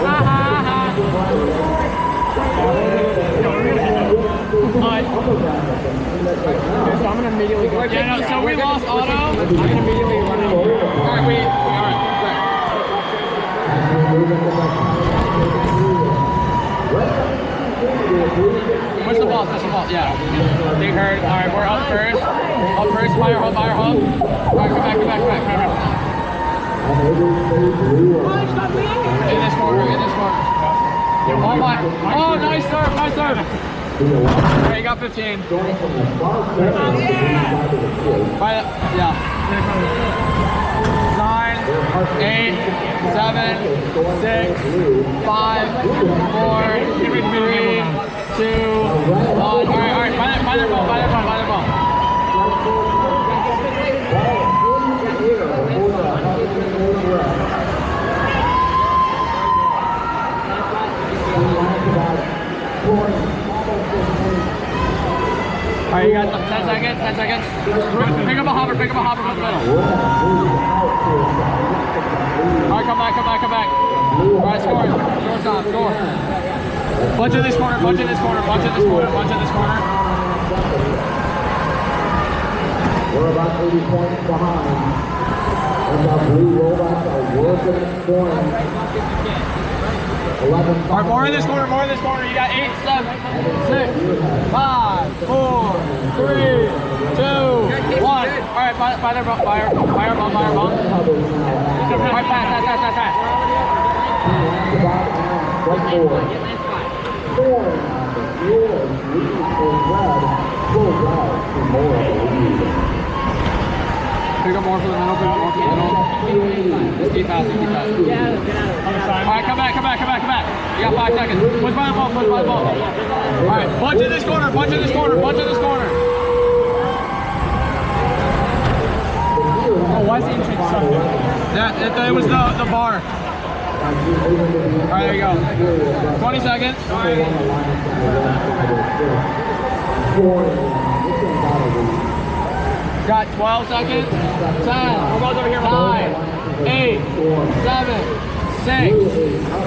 So I'm gonna immediately go. Yeah, no, so we lost auto. I'm gonna immediately run out. Alright, wait. Alright. Push the ball, yeah. Big hurt. Alright, we're up first. Up first, fire hub. Alright, come back. In this corner. Oh, nice serve. Alright, you got 15. Yeah. 9, 8, 7, 6, 5, 4, 3, 2, 1. Alright, by their ball. Alright, you got 10 seconds. Pick up a hopper from the middle. Alright, come back. Alright, score. Score. Bunch in this corner. We're about 80 points behind. And the blue robots are working at point. 11. Alright, more in this corner. You got 8, 7, 6, 5, 4, 3, 2, 1. Alright, by their ball. Alright, pass. Pick up more for the middle. Just keep passing. Alright, come back. You got 5 seconds. Push by the ball. Alright, bunch in this corner. Oh, why is the intake sucking? Yeah, it was the bar. Alright, there you go. 20 seconds. Got 12 seconds. 10, 9, 8, 7, 6,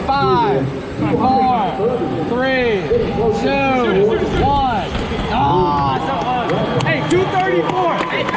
5, 4, 3, 2, 1. Ah, so close. Hey, 234.